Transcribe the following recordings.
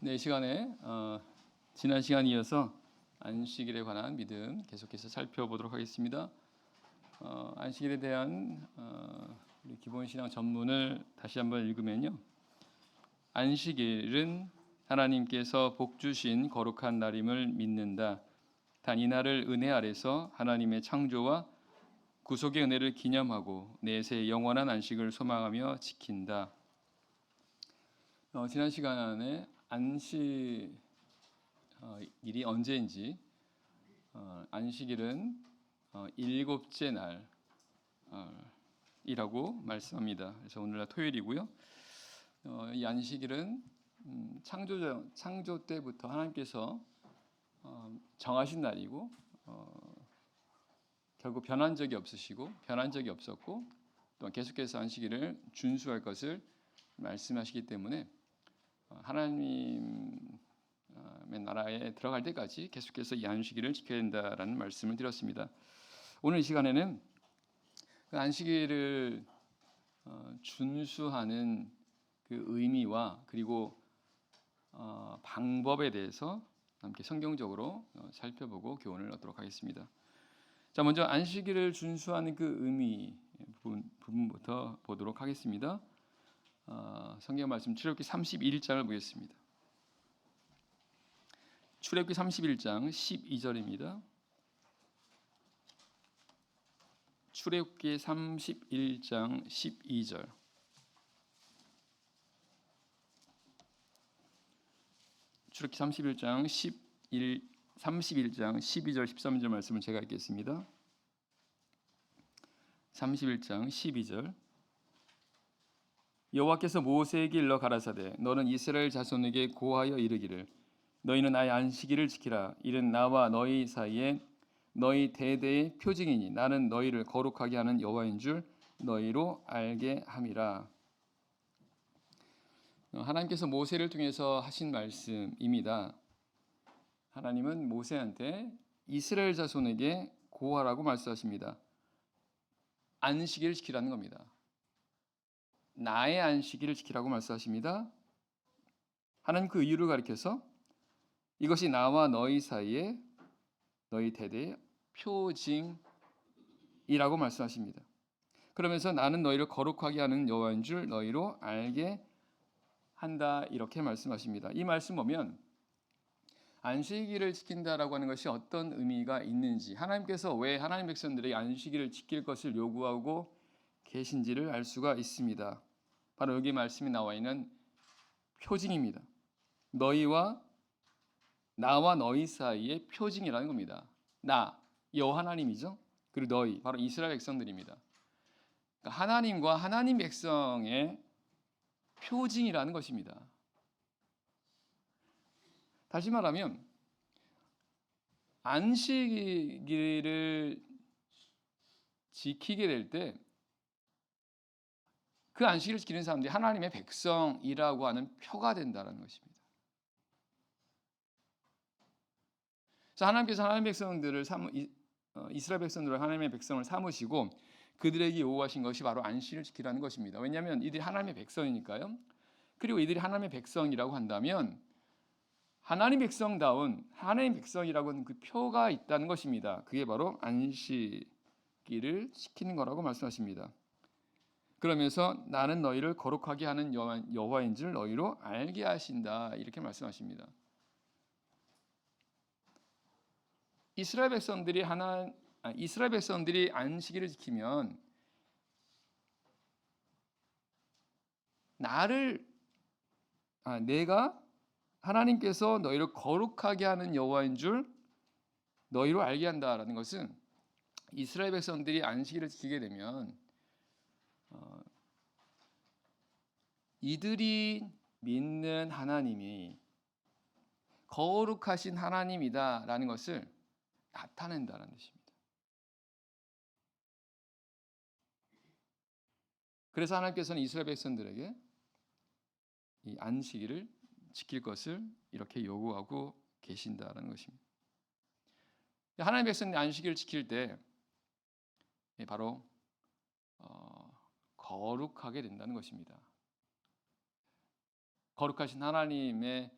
네, 이 시간에 지난 시간에 이어서 안식일에 관한 믿음 계속해서 살펴보도록 하겠습니다. 안식일에 대한 우리 기본 신앙 전문을 다시 한번 읽으면요. 안식일은 하나님께서 복 주신 거룩한 날임을 믿는다. 단 이 날을 은혜 아래서 하나님의 창조와 구속의 은혜를 기념하고 내세의 영원한 안식을 소망하며 지킨다. 지난 시간에 안식일이 언제인지, 안식일은 일곱째 날이라고 말씀합니다. 그래서 오늘날 토요일이고요. 이 안식일은 창조 때부터 하나님께서 정하신 날이고, 결국 변한 적이 없었고, 또 계속해서 안식일을 준수할 것을 말씀하시기 때문에 하나님의 나라에 들어갈 때까지 계속해서 이 안식일을 지켜야 된다라는 말씀을 드렸습니다. 오늘 이 시간에는 그 안식일을 준수하는 그 의미와 그리고 방법에 대해서 함께 성경적으로 살펴보고 교훈을 얻도록 하겠습니다. 자, 먼저 안식일을 준수하는 그 의미 부분부터 보도록 하겠습니다. 성경 말씀 출애굽기 31장을 보겠습니다. 출애굽기 31장 12절입니다. 출애굽기 31장 12절. 출애굽기 31장 12절 13절 말씀을 제가 읽겠습니다. 31장 12절. 여호와께서 모세에게 일러 가라사대 너는 이스라엘 자손에게 고하여 이르기를 너희는 나의 안식일을 지키라. 이는 나와 너희 사이에 너희 대대의 표징이니 나는 너희를 거룩하게 하는 여호와인 줄 너희로 알게 함이라. 하나님께서 모세를 통해서 하신 말씀입니다. 하나님은 모세한테 이스라엘 자손에게 고하라고 말씀하십니다. 안식일을 지키라는 겁니다. 나의 안식일을 지키라고 말씀하십니다. 하나님 그 이유를 가리켜서 이것이 나와 너희 사이에 너희 대대의 표징이라고 말씀하십니다. 그러면서 나는 너희를 거룩하게 하는 여호와인 줄 너희로 알게 한다 이렇게 말씀하십니다. 이 말씀 보면 안식일을 지킨다라고 하는 것이 어떤 의미가 있는지, 하나님께서 왜 하나님 백성들에게 안식일을 지킬 것을 요구하고 계신지를 알 수가 있습니다. 바로 여기 말씀이 나와 있는 표징입니다. 나와 너희 사이의 표징이라는 겁니다. 나, 여호와 하나님이죠. 그리고 너희, 바로 이스라엘 백성들입니다. 그러니까 하나님과 하나님 백성의 표징이라는 것입니다. 다시 말하면 안식일을 지키게 될 때 그 안식일을 지키는 사람들이 하나님의 백성이라고 하는 표가 된다는 것입니다. 그래서 하나님께서 하나님 백성들을 이스라엘 백성들을 하나님의 백성을 삼으시고 그들에게 요구하신 것이 바로 안식일을 지키라는 것입니다. 왜냐하면 이들이 하나님의 백성이니까요. 그리고 이들이 하나님의 백성이라고 한다면 하나님 백성다운 하나님 백성이라고 하는 그 표가 있다는 것입니다. 그게 바로 안식일을 지키는 거라고 말씀하십니다. 그러면서 나는 너희를 거룩하게 하는 여호와인 줄 너희로 알게 하신다 이렇게 말씀하십니다. 이스라엘 백성들이 안식일을 지키면 내가 하나님께서 너희를 거룩하게 하는 여호와인 줄 너희로 알게 한다라는 것은 이스라엘 백성들이 안식일을 지키게 되면 이들이 믿는 하나님이 거룩하신 하나님이다라는 것을 나타낸다는 뜻입니다. 그래서 하나님께서는 이스라엘 백성들에게 이 안식일을 지킬 것을 이렇게 요구하고 계신다는 것입니다. 하나님의 백성들이 안식일을 지킬 때 바로 거룩하게 된다는 것입니다. 거룩하신 하나님의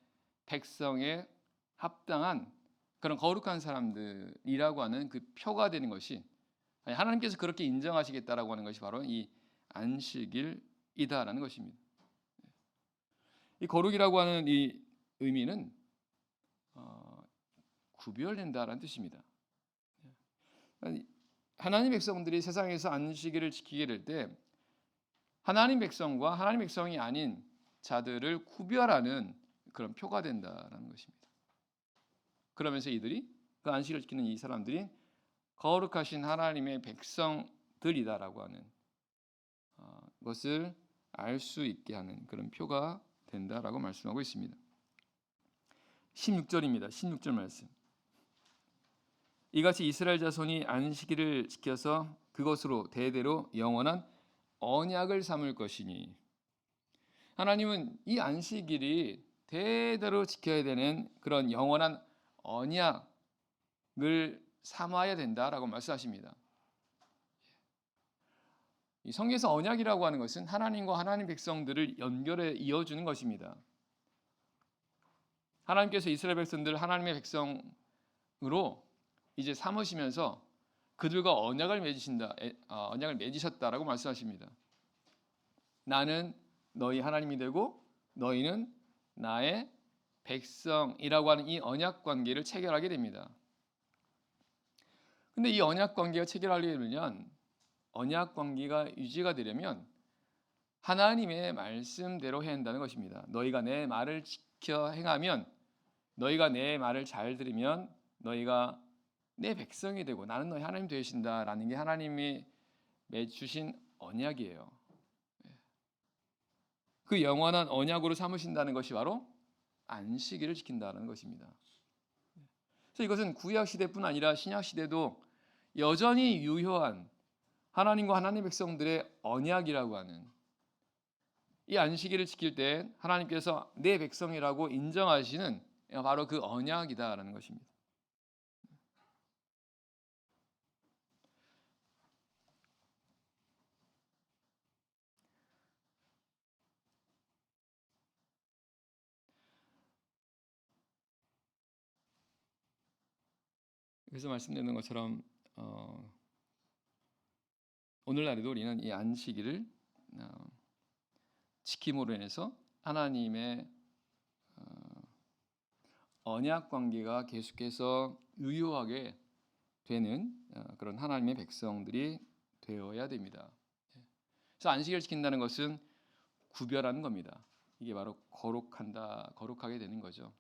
백성에 합당한 그런 거룩한 사람들이라고 하는 그 표가 되는 것이, 하나님께서 그렇게 인정하시겠다라고 하는 것이 바로 이 안식일이다라는 것입니다. 이 거룩이라고 하는 이 의미는 구별된다라는 뜻입니다. 하나님 백성들이 세상에서 안식일을 지키게 될 때 하나님 백성과 하나님 백성이 아닌 자들을 구별하는 그런 표가 된다라는 것입니다. 그러면서 이들이 그 안식일을 지키는 이 사람들이 거룩하신 하나님의 백성들이다라고 하는 것을 알 수 있게 하는 그런 표가 된다라고 말씀하고 있습니다. 16절입니다. 16절 말씀. 이같이 이스라엘 자손이 안식일을 지켜서 그것으로 대대로 영원한 언약을 삼을 것이니, 하나님은 이 안식일이 대대로 지켜야 되는 그런 영원한 언약을 삼아야 된다라고 말씀하십니다. 이 성경에서 언약이라고 하는 것은 하나님과 하나님 백성들을 연결해 이어주는 것입니다. 하나님께서 이스라엘 백성들을 하나님의 백성으로 이제 삼으시면서 그들과 언약을 맺으셨다라고 말씀하십니다. 나는 너희 하나님이 되고 너희는 나의 백성이라고 하는 이 언약 관계를 체결하게 됩니다. 근데 이 언약 관계가 체결하려면, 언약 관계가 유지가 되려면 하나님의 말씀대로 해야 한다는 것입니다. 너희가 내 말을 지켜 행하면, 너희가 내 말을 잘 들으면 너희가 내 백성이 되고 나는 너희 하나님 되신다라는 게 하나님이 맺으신 언약이에요. 그 영원한 언약으로 삼으신다는 것이 바로 안식일을 지킨다는 것입니다. 그래서 이것은 구약 시대뿐 아니라 신약 시대도 여전히 유효한 하나님과 하나님 백성들의 언약이라고 하는, 이 안식일을 지킬 때 하나님께서 내 백성이라고 인정하시는 바로 그 언약이다라는 것입니다. 그래서 말씀드리는 것처럼 오늘날에도 우리는 이 안식일을 지킴으로 인해서 하나님의 언약 관계가 계속해서 유효하게 되는 그런 하나님의 백성들이 되어야 됩니다. 그래서 안식일을 지킨다는 것은 구별하는 겁니다. 이게 바로 거룩하게 되는 거죠.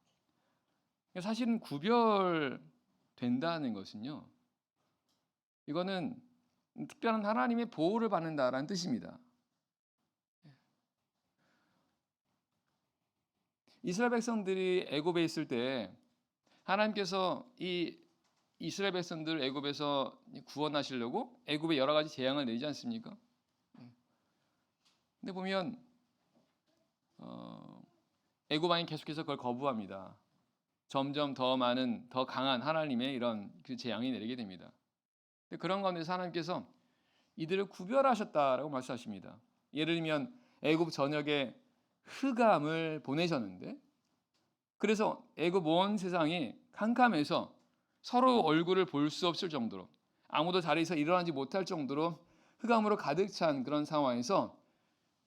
사실은 구별된다는 것은요, 이거는 특별한 하나님의 보호를 받는다라는 뜻입니다. 이스라엘 백성들이 애굽에 있을 때 하나님께서 이 이스라엘 백성들을 애굽에서 구원하시려고 애굽에 여러 가지 재앙을 내지 않습니까? 근데 보면 애굽 왕이 계속해서 그걸 거부합니다. 점점 더 많은, 더 강한 하나님의 이런 그 재앙이 내리게 됩니다. 근데 그런 가운데서 하나님께서 이들을 구별하셨다라고 말씀하십니다. 예를 들면 애굽 전역에 흑암을 보내셨는데, 그래서 애굽 온 세상이 캄캄해서 서로 얼굴을 볼 수 없을 정도로, 아무도 자리에서 일어나지 못할 정도로 흑암으로 가득 찬 그런 상황에서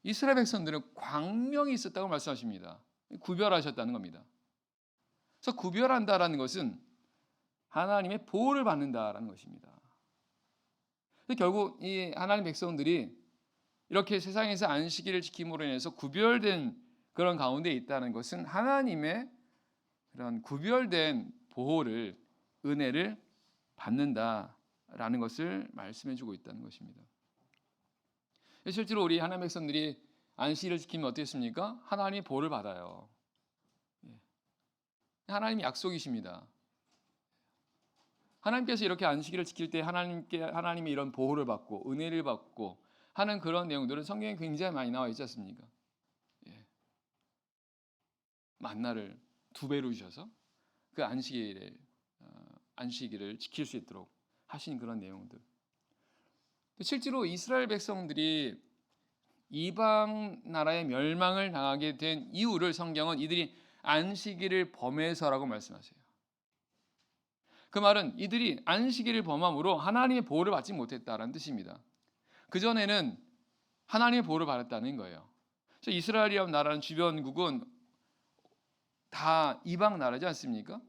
이스라엘 백성들은 광명이 있었다고 말씀하십니다. 구별하셨다는 겁니다. 그래서 구별한다라는 것은 하나님의 보호를 받는다라는 것입니다. 결국 이 하나님 백성들이 이렇게 세상에서 안식일을 지킴으로 인해서 구별된 그런 가운데 있다는 것은 하나님의 그런 구별된 보호를, 은혜를 받는다라는 것을 말씀해 주고 있다는 것입니다. 실제로 우리 하나님 백성들이 안식일을 지키면 어떻습니까? 하나님의 보호를 받아요. 하나님의 약속이십니다. 하나님께서 이렇게 안식일을 지킬 때 하나님의 이런 보호를 받고 은혜를 받고 하는 그런 내용들은 성경에 굉장히 많이 나와 있지 않습니까? 만나를 2배로 주셔서 그 안식일을 지킬 수 있도록 하신 그런 내용들. 실제로 이스라엘 백성들이 이방 나라의 멸망을 당하게 된 이유를 성경은 이들이 안식일을 범해서라고 말씀하세요. 그 말은 이들이 안식일을 범함으로 하나님의 보호를 받지 못했다라는 뜻입니다. 그전에는 하나님의 보호를 받았다는 거예요. 그래서 이스라엘이라는 나라는 주변국은 다 이방 나라지 않습니까?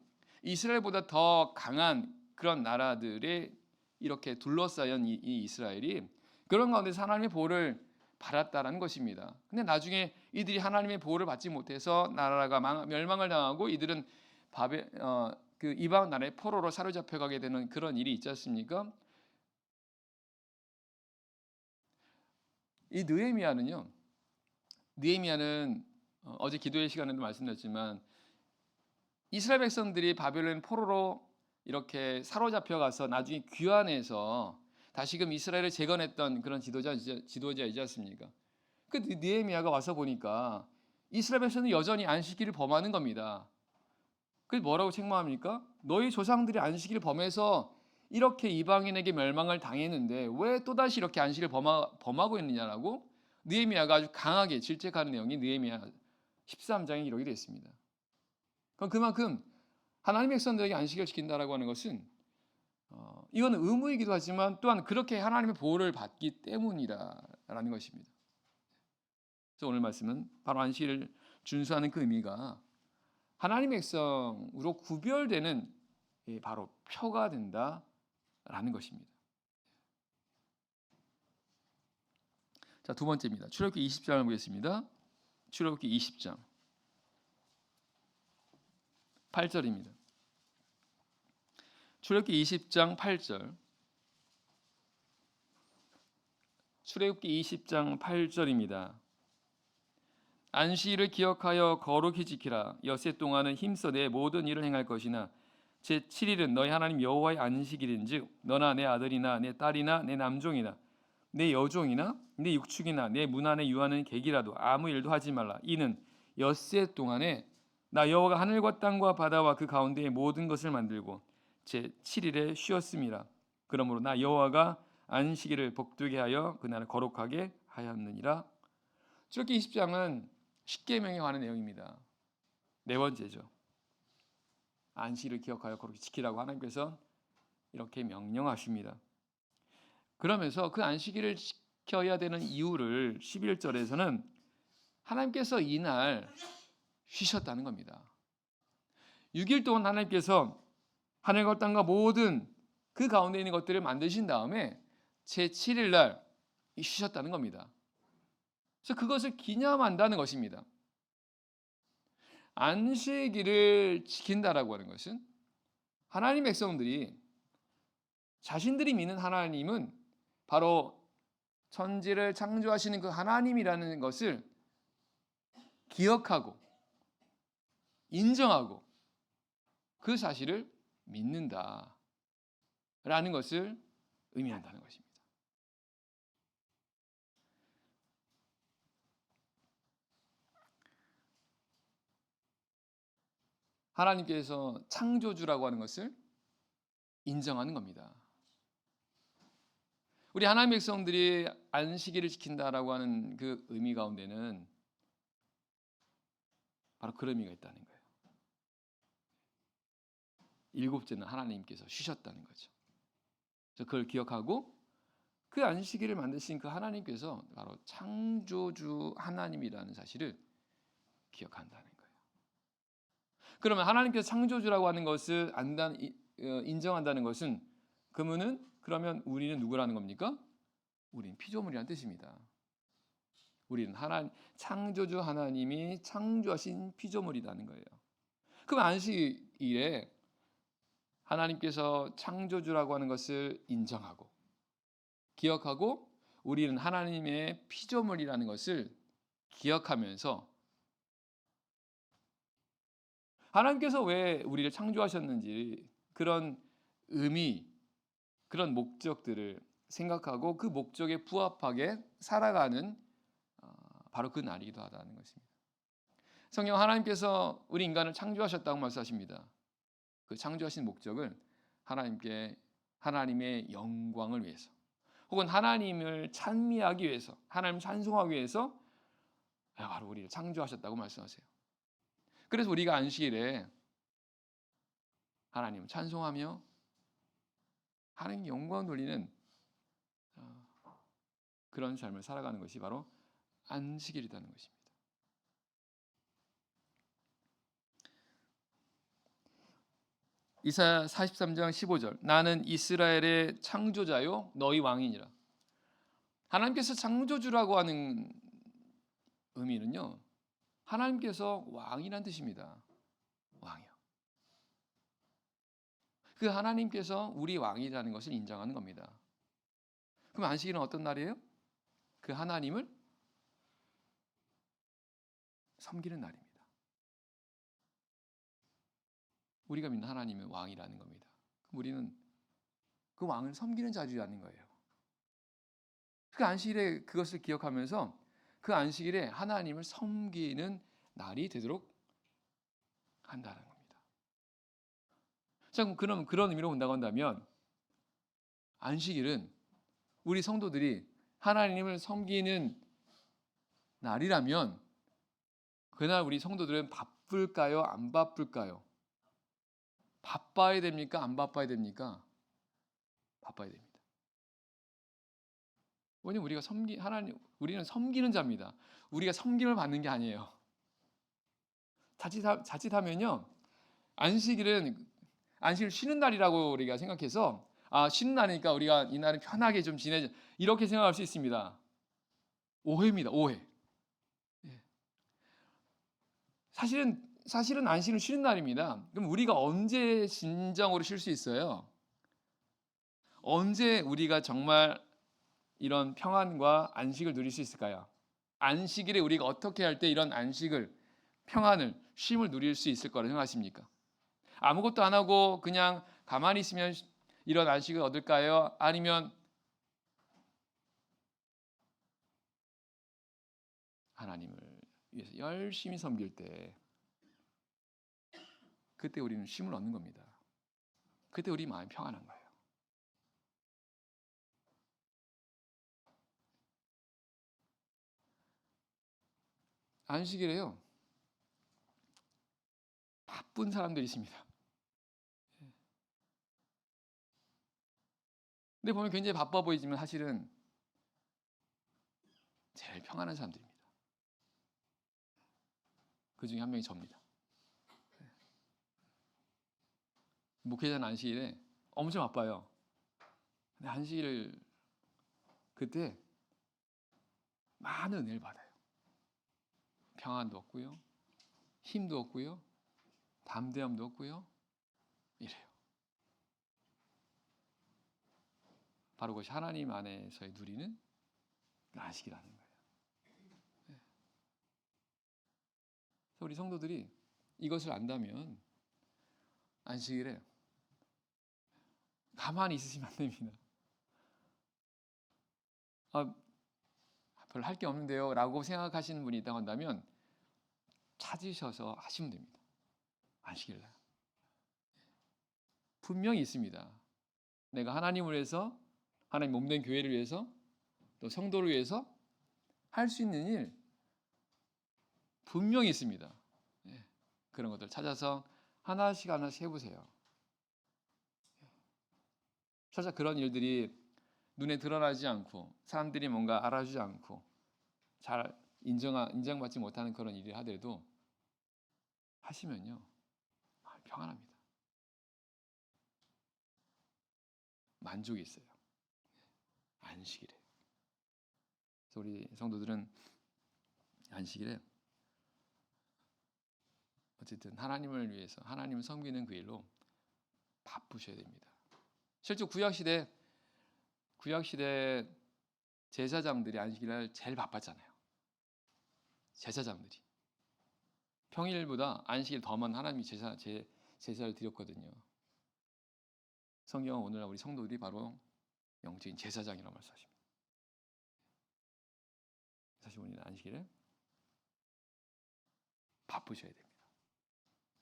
이스라엘보다 더 강한 그런 나라들에 이렇게 둘러싸인 이 이스라엘이 그런 가운데서 하나님의 보호를 받았다라는 것입니다. 근데 나중에 이들이 하나님의 보호를 받지 못해서 나라가 멸망을 당하고 이들은 그 이방 나라의 포로로 사로잡혀 가게 되는 그런 일이 있지 않습니까? 이 느헤미야는 어제 기도의 시간에도 말씀드렸지만 이스라엘 백성들이 바벨론 포로로 이렇게 사로잡혀 가서 나중에 귀환해서 다시금 이스라엘을 재건했던 그런 지도자이지 않습니까? 그 느헤미야가 와서 보니까 이스라엘 백성은 여전히 안식일을 범하는 겁니다. 그 뭐라고 책망합니까? 너희 조상들이 안식일을 범해서 이렇게 이방인에게 멸망을 당했는데 왜 또다시 이렇게 안식일을 범하고 있느냐라고 느헤미야가 아주 강하게 질책하는 내용이 느헤미야 13장에 기록이 되어 있습니다. 그럼 그만큼 하나님의 백성들에게 안식일을 지킨다라고 하는 것은 이건 의무이기도 하지만 또한 그렇게 하나님의 보호를 받기 때문이라는 것입니다. 그래서 오늘 말씀은 바로 안식일을 준수하는 그 의미가 하나님의 백성으로 구별되는 바로 표가 된다라는 것입니다. 자, 두 번째입니다. 출애굽기 20장을 보겠습니다. 출애굽기 20장 8절입니다. 출애굽기 20장 8절. 출애굽기 20장 8절입니다. 안식일을 기억하여 거룩히 지키라. 엿새 동안은 힘써 내 모든 일을 행할 것이나 제7일은 너희 하나님 여호와의 안식일인즉 너나 내 아들이나 내 딸이나 내 남종이나 내 여종이나 내 육축이나 내 문 안에 유하는 객이라도 아무 일도 하지 말라. 이는 엿새 동안에 나 여호와가 하늘과 땅과 바다와 그 가운데의 모든 것을 만들고 제7일에 쉬었음이라. 그러므로 나 여호와가 안식일을 복되게 하여 그날을 거룩하게 하였느니라. 출애굽기 20장은 십계명에 관한 내용입니다. 네 번째죠. 안식일을 기억하여 거룩히 지키라고 하나님께서 이렇게 명령하십니다. 그러면서 그 안식일을 지켜야 되는 이유를 11절에서는 하나님께서 이날 쉬셨다는 겁니다. 6일 동안 하나님께서 하늘과 땅과 모든 그 가운데 있는 것들을 만드신 다음에 제7일 날 쉬셨다는 겁니다. 그래서 그것을 기념한다는 것입니다. 안식일을 지킨다라고 하는 것은 하나님 백성들이 자신들이 믿는 하나님은 바로 천지를 창조하시는 그 하나님이라는 것을 기억하고 인정하고 그 사실을 믿는다라는 것을 의미한다는 것입니다. 하나님께서 창조주라고 하는 것을 인정하는 겁니다. 우리 하나님 백성들이 안식일을 지킨다라고 하는 그 의미 가운데는 바로 그런 의미가 있다는 거예요. 일곱째는 하나님께서 쉬셨다는 거죠. 그래서 그걸 기억하고 그 안식일을 만드신 그 하나님께서 바로 창조주 하나님이라는 사실을 기억한다는 거예요. 그러면 하나님께서 창조주라고 하는 것을 인정한다는 것은 그러면 우리는 누구라는 겁니까? 우리는 피조물이라는 뜻입니다. 우리는 창조주 하나님이 창조하신 피조물이라는 거예요. 그럼 안식일에 하나님께서 창조주라고 하는 것을 인정하고 기억하고 우리는 하나님의 피조물이라는 것을 기억하면서 하나님께서 왜 우리를 창조하셨는지 그런 의미, 그런 목적들을 생각하고 그 목적에 부합하게 살아가는 바로 그 날이기도 하다는 것입니다. 성경 하나님께서 우리 인간을 창조하셨다고 말씀하십니다. 그 창조하신 목적은 하나님의 영광을 위해서 혹은 하나님을 찬미하기 위해서 하나님을 찬송하기 위해서 바로 우리를 창조하셨다고 말씀하세요. 그래서 우리가 안식일에 하나님을 찬송하며 하나님 영광 돌리는 그런 삶을 살아가는 것이 바로 안식일이라는 것입니다. 이사야 43장 15절 나는 이스라엘의 창조자요 너희 왕이니라. 하나님께서 창조주라고 하는 의미는요, 하나님께서 왕이란 뜻입니다. 왕이요. 그 하나님께서 우리 왕이라는 것을 인정하는 겁니다. 그럼 안식일은 어떤 날이에요? 그 하나님을 섬기는 날입니다. 우리가 믿는 하나님은 왕이라는 겁니다. 우리는 그 왕을 섬기는 자리라는 거예요. 그 안식일에 그것을 기억하면서 그 안식일에 하나님을 섬기는 날이 되도록 한다는 겁니다. 자, 그럼 그런 의미로 본다고 한다면 안식일은 우리 성도들이 하나님을 섬기는 날이라면 그날 우리 성도들은 바쁠까요? 안 바쁠까요? 바빠야 됩니까? 안 바빠야 됩니까? 바빠야 됩니다. 왜냐면 우리가 우리는 섬기는 자입니다. 우리가 섬김을 받는 게 아니에요. 자칫하면요, 안식을 쉬는 날이라고 우리가 생각해서 쉬는 날이니까 우리가 이 날은 편하게 좀 지내자 이렇게 생각할 수 있습니다. 오해입니다. 오해. 사실은 안식은 쉬는 날입니다. 그럼 우리가 언제 진정으로 쉴 수 있어요? 언제 우리가 정말 이런 평안과 안식을 누릴 수 있을까요? 안식일에 우리가 어떻게 할 때 이런 안식을, 평안을, 쉼을 누릴 수 있을 거라고 생각하십니까? 아무것도 안 하고 그냥 가만히 있으면 이런 안식을 얻을까요? 아니면 하나님을 위해서 열심히 섬길 때 그때 우리는 쉼을 얻는 겁니다. 그때 우리 마음이 평안한 거예요. 안식일에요, 바쁜 사람들이 있습니다. 근데 보면 굉장히 바빠 보이지만 사실은 제일 평안한 사람들입니다. 그 중에 한 명이 저입니다. 목회자는 안식일에 엄청 바빠요. 근데 안식일 그때 많은 은혜를 받아요. 평안도 얻고요, 힘도 얻고요, 담대함도 얻고요, 이래요. 바로 그것이 하나님 안에서의 누리는 안식이라는 거예요. 그래서 우리 성도들이 이것을 안다면 안식일에 가만히 있으시면 안 됩니다. 별로 할 게 없는데요 라고 생각하시는 분이 있다고 한다면 찾으셔서 하시면 됩니다. 안식일날 분명히 있습니다. 내가 하나님을 위해서, 하나님 몸된 교회를 위해서, 또 성도를 위해서 할 수 있는 일 분명히 있습니다. 그런 것들 찾아서 하나씩 해보세요. 살짝 그런 일들이 눈에 드러나지 않고 사람들이 뭔가 알아주지 않고 잘 인정받지 못하는 그런 일을 하더라도 하시면요, 평안합니다. 만족이 있어요. 안식일에. 그래서 우리 성도들은 안식일에 어쨌든 하나님을 위해서, 하나님을 섬기는 그 일로 바쁘셔야 됩니다. 실제 구약시대 제사장들이 안식일날 제일 바빴잖아요. 제사장들이 평일보다 안식일 더 많은 하나님이 제사를 드렸거든요. 성경은 오늘날 우리 성도들이 바로 영적인 제사장이라고 말씀하십니다. 사실 우리는 안식일에 바쁘셔야 됩니다.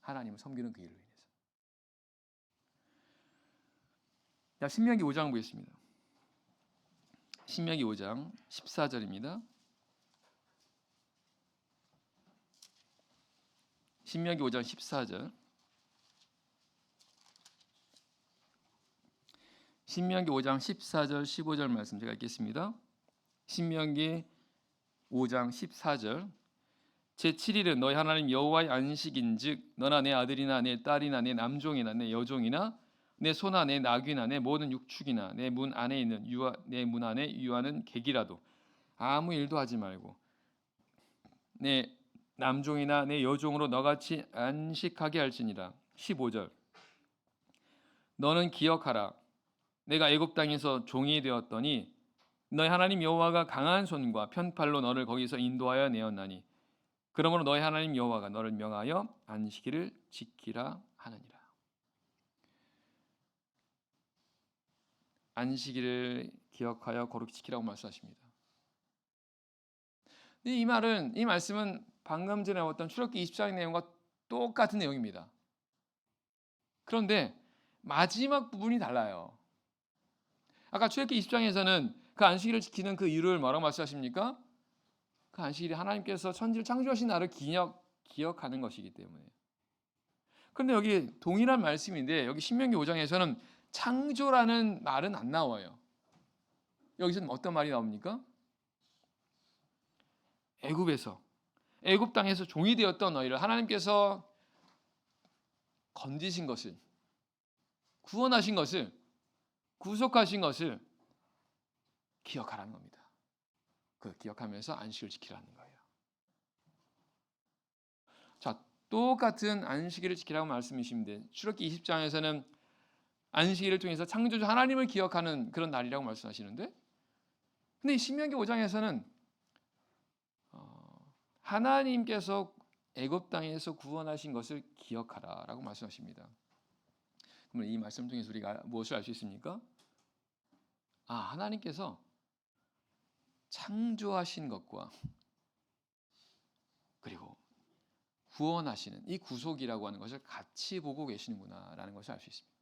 하나님을 섬기는 그 일로 인해서. 자, 신명기 5장 보겠습니다. 신명기 5장 14절입니다. 신명기 5장 14절. 신명기 5장 14절 15절 말씀 제가 읽겠습니다. 신명기 5장 14절. 제7일은 너희 하나님 여호와의 안식인즉 너나 내 아들이나 내 딸이나 내 남종이나 내 여종이나 내 소나 내 나귀나 내 모든 육축이나 내 문 안에 있는 내 문 안에 유하는 객이라도 아무 일도 하지 말고 내 남종이나 내 여종으로 너같이 안식하게 할지니라. 15절. 너는 기억하라. 내가 애굽 땅에서 종이 되었더니 너희 하나님 여호와가 강한 손과 편팔로 너를 거기서 인도하여 내었나니 그러므로 너희 하나님 여호와가 너를 명하여 안식일을 지키라 하느니라. 안식일을 기억하여 거룩히 지키라고 말씀하십니다. 이 말씀은 방금 전에 봤던 출애굽기 24장 내용과 똑같은 내용입니다. 그런데 마지막 부분이 달라요. 아까 출애굽기 20장에서는 그 안식일을 지키는 그 이유를 뭐라고 말씀하십니까? 그 안식일이 하나님께서 천지를 창조하신 날을 기억하는 것이기 때문에. 그런데 여기 동일한 말씀인데 여기 신명기 5장에서는 창조라는 말은 안 나와요. 여기서는 어떤 말이 나옵니까? 애굽 땅에서 종이 되었던 너희를 하나님께서 건지신 것을, 구원하신 것을, 구속하신 것을 기억하라는 겁니다. 그 기억하면서 안식을 지키라는 거예요. 자, 똑같은 안식일을 지키라고 말씀이신데 출애굽기 20장에서는 안식일을 통해서 창조주 하나님을 기억하는 그런 날이라고 말씀하시는데, 근데 이 신명기 5장에서는 하나님께서 애굽 땅에서 구원하신 것을 기억하라라고 말씀하십니다. 그러면 이 말씀 통해서 우리가 무엇을 알 수 있습니까? 하나님께서 창조하신 것과 그리고 구원하시는 이 구속이라고 하는 것을 같이 보고 계시는구나라는 것을 알 수 있습니다.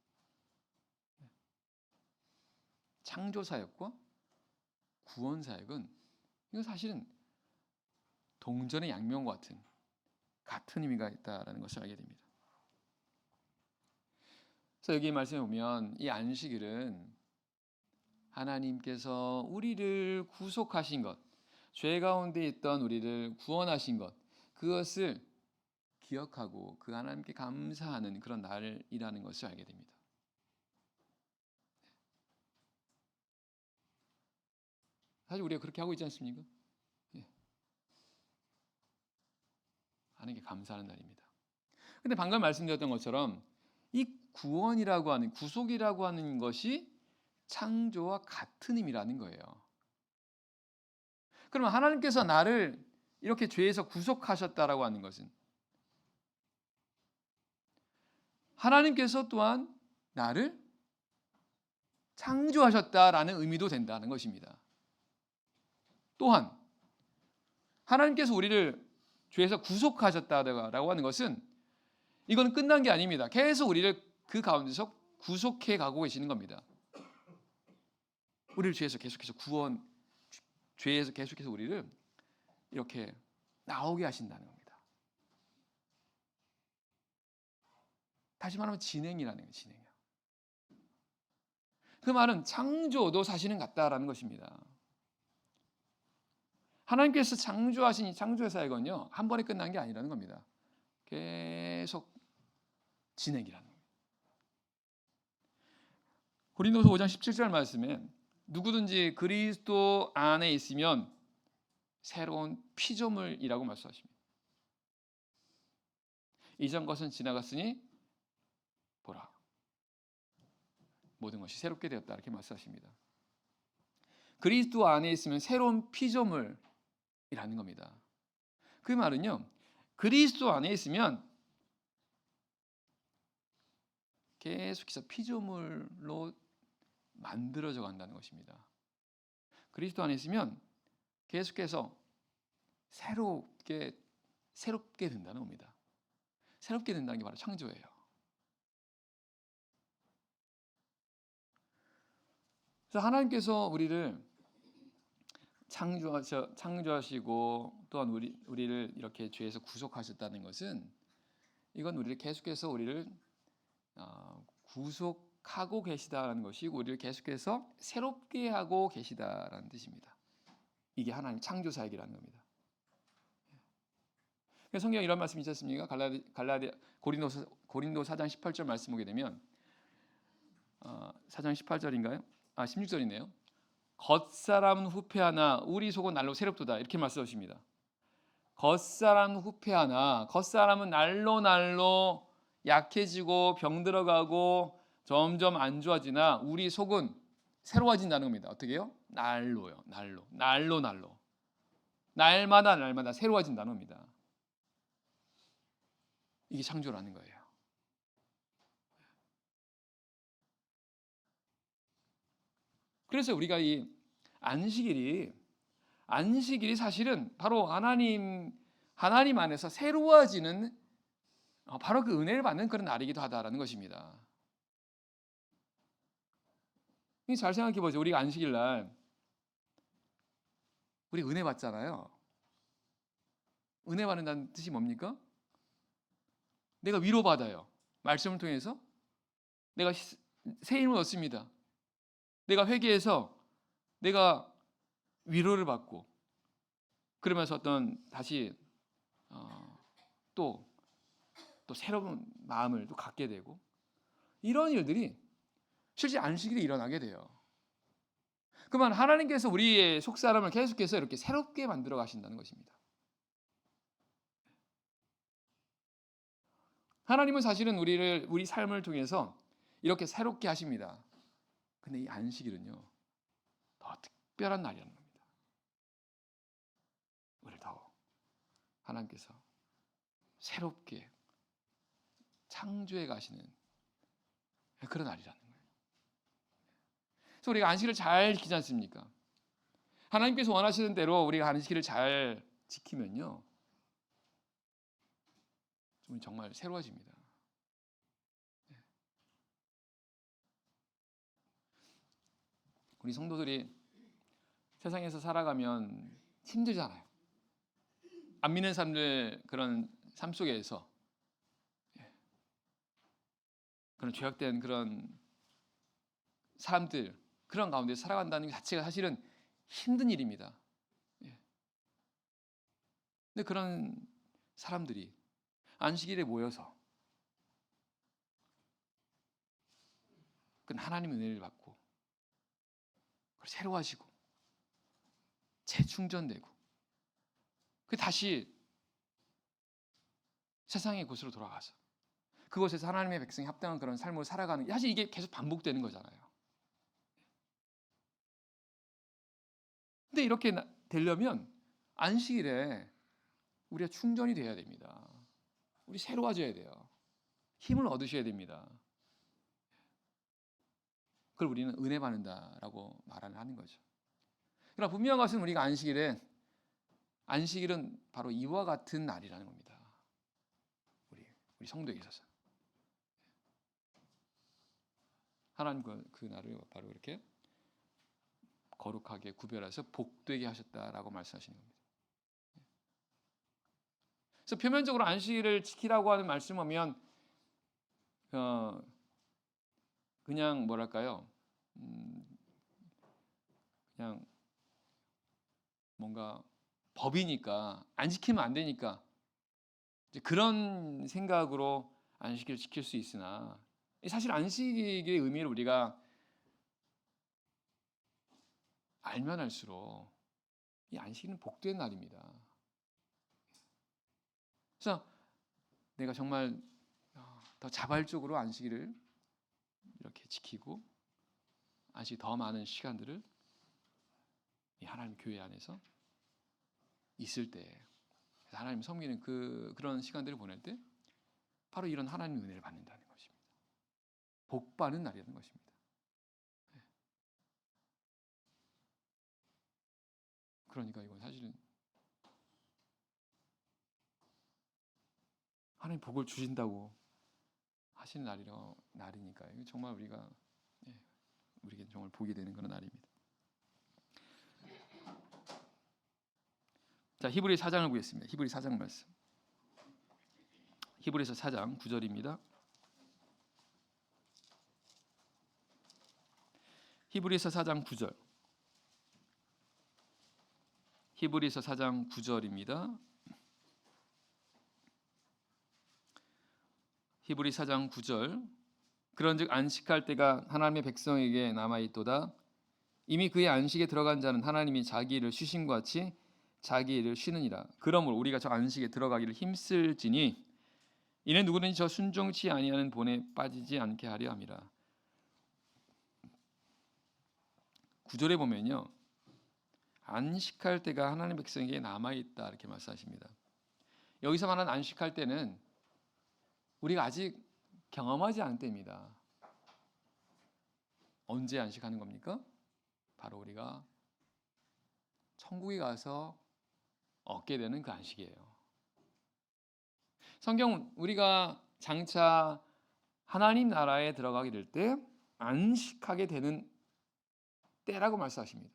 창조 사역과 구원 사역은 이건 사실은 동전의 양면과 같은 의미가 있다라는 것을 알게 됩니다. 그래서 여기 말씀에 보면 이 안식일은 하나님께서 우리를 구속하신 것, 죄 가운데 있던 우리를 구원하신 것, 그것을 기억하고 그 하나님께 감사하는 그런 날이라는 것을 알게 됩니다. 사실 우리가 그렇게 하고 있지 않습니까? 하나님께 감사하는 날입니다. 근데 방금 말씀드렸던 것처럼 이 구원이라고 하는, 구속이라고 하는 것이 창조와 같은 의미라는 거예요. 그러면 하나님께서 나를 이렇게 죄에서 구속하셨다라고 하는 것은 하나님께서 또한 나를 창조하셨다라는 의미도 된다는 것입니다. 또한 하나님께서 우리를 죄에서 구속하셨다라고 하는 것은 이건 끝난 게 아닙니다. 계속 우리를 그 가운데서 구속해 가고 계시는 겁니다. 우리를 죄에서 계속해서 죄에서 계속해서 우리를 이렇게 나오게 하신다는 겁니다. 다시 말하면 진행이라는 거예요. 진행이요. 그 말은 창조도 사실은 같다라는 것입니다. 하나님께서 창조하신 이 창조의 사역은요, 한 번에 끝난 게 아니라는 겁니다. 계속 진행이라는 겁니다. 고린도서 5장 17절 말씀에 누구든지 그리스도 안에 있으면 새로운 피조물이라고 말씀하십니다. 이전 것은 지나갔으니 보라, 모든 것이 새롭게 되었다, 이렇게 말씀하십니다. 그리스도 안에 있으면 새로운 피조물이라는 겁니다. 그 말은요, 그리스도 안에 있으면 계속해서 피조물로 만들어져 간다는 것입니다. 그리스도 안에 있으면 계속해서 새롭게 된다는 겁니다. 새롭게 된다는 게 바로 창조예요. 그래서 하나님께서 우리를 창조하시고 또한 우리를 이렇게 죄에서 구속하셨다는 것은 이건 우리를 계속해서 우리를 구속하고 계시다는 것이 우리를 계속해서 새롭게 하고 계시다라는 뜻입니다. 이게 하나님 창조 사역이라는 겁니다. 성경 이런 말씀 있지 않습니까? 고린도 4장 18절 말씀 보게 되면 4장 18절인가요? 16절이네요. 겉사람은 후패하나 우리 속은 날로 새롭도다. 이렇게 말씀하십니다. 겉사람은 후패하나, 겉사람은 날로 약해지고 병들어가고 점점 안 좋아지나 우리 속은 새로워진다는 겁니다. 어떻게 해요? 날로요. 날로. 날마다 새로워진다는 겁니다. 이게 창조라는 거예요. 그래서 우리가 이 안식일이 사실은 바로 하나님 안에서 새로워지는 바로 그 은혜를 받는 그런 날이기도 하다라는 것입니다. 잘 생각해 보죠. 우리가 안식일 날 우리 은혜 받잖아요. 은혜 받는다는 뜻이 뭡니까? 내가 위로받아요. 말씀을 통해서 내가 새 힘을 얻습니다. 내가 회개해서 내가 위로를 받고 그러면서 어떤 다시 또 새로운 마음을 또 갖게 되고 이런 일들이 실제 안식일에 일어나게 돼요. 그러면 하나님께서 우리의 속사람을 계속해서 이렇게 새롭게 만들어 가신다는 것입니다. 하나님은 사실은 우리 삶을 통해서 이렇게 새롭게 하십니다. 근데 이 안식일은요, 더 특별한 날이라는 겁니다. 우리를 더 하나님께서 새롭게 창조해 가시는 그런 날이라는 거예요. 그래서 우리가 안식일을 잘 지키지 않습니까? 하나님께서 원하시는 대로 우리가 안식일을 잘 지키면요, 좀 정말 새로워집니다. 우리 성도들이 세상에서 살아가면 힘들잖아요. 안 믿는 사람들 그런 삶 속에서 그런 죄악된 그런 사람들 그런 가운데 살아간다는 것 자체가 사실은 힘든 일입니다. 근데 그런 사람들이 안식일에 모여서 그 하나님의 은혜를 받고 새로워지고 재충전되고 그 다시 세상의 곳으로 돌아가서 그곳에서 하나님의 백성이 합당한 그런 삶을 살아가는 사실 이게 계속 반복되는 거잖아요. 근데 이렇게 되려면 안식일에 우리가 충전이 돼야 됩니다. 우리 새로워져야 돼요. 힘을 얻으셔야 됩니다. 그걸 우리는 은혜 받는다라고 말을 하는 거죠. 그러나 분명한 것은 우리가 안식일은 바로 이와 같은 날이라는 겁니다. 우리 성도에 있어서 하나님 그 날을 바로 이렇게 거룩하게 구별해서 복되게 하셨다라고 말씀하시는 겁니다. 그래서 표면적으로 안식일을 지키라고 하는 말씀하면 그냥 뭐랄까요? 그냥 뭔가 법이니까 안 지키면 안 되니까 이제 그런 생각으로 안식일을 지킬 수 있으나 사실 안식일의 의미를 우리가 알면 알수록 이 안식일은 복된 날입니다. 그래서 내가 정말 더 자발적으로 안식일을 이렇게 지키고 안식 더 많은 시간들을 이 하나님 교회 안에서 있을 때 하나님 섬기는 그런 시간들을 보낼 때 바로 이런 하나님의 은혜를 받는다는 것입니다. 복 받는 날이라는 것입니다. 그러니까 이건 사실은 하나님 복을 주신다고 하시는 날이니까 정말 우리에게 정말 복이 되는 그런 날입니다. 자, 히브리 4장을 보겠습니다. 히브리 4장 말씀. 히브리서 4장 9절입니다. 히브리서 4장 9절. 히브리서 4장 9절입니다. 히브리 4장 9절. 그런즉 안식할 때가 하나님의 백성에게 남아 있도다. 이미 그의 안식에 들어간 자는 하나님이 자기 일을 쉬심과 같이 자기 일을 쉬느니라. 그러므로 우리가 저 안식에 들어가기를 힘쓸지니 이는 누구든지 저 순종치 아니하는 본에 빠지지 않게 하려 함이라. 9절에 보면요, 안식할 때가 하나님 백성에게 남아 있다 이렇게 말씀하십니다. 여기서 말하는 안식할 때는 우리가 아직 경험하지 않은 때입니다. 언제 안식하는 겁니까? 바로 우리가 천국에 가서 얻게 되는 그 안식이에요. 성경 우리가 장차 하나님 나라에 들어가게 될 때 안식하게 되는 때라고 말씀하십니다.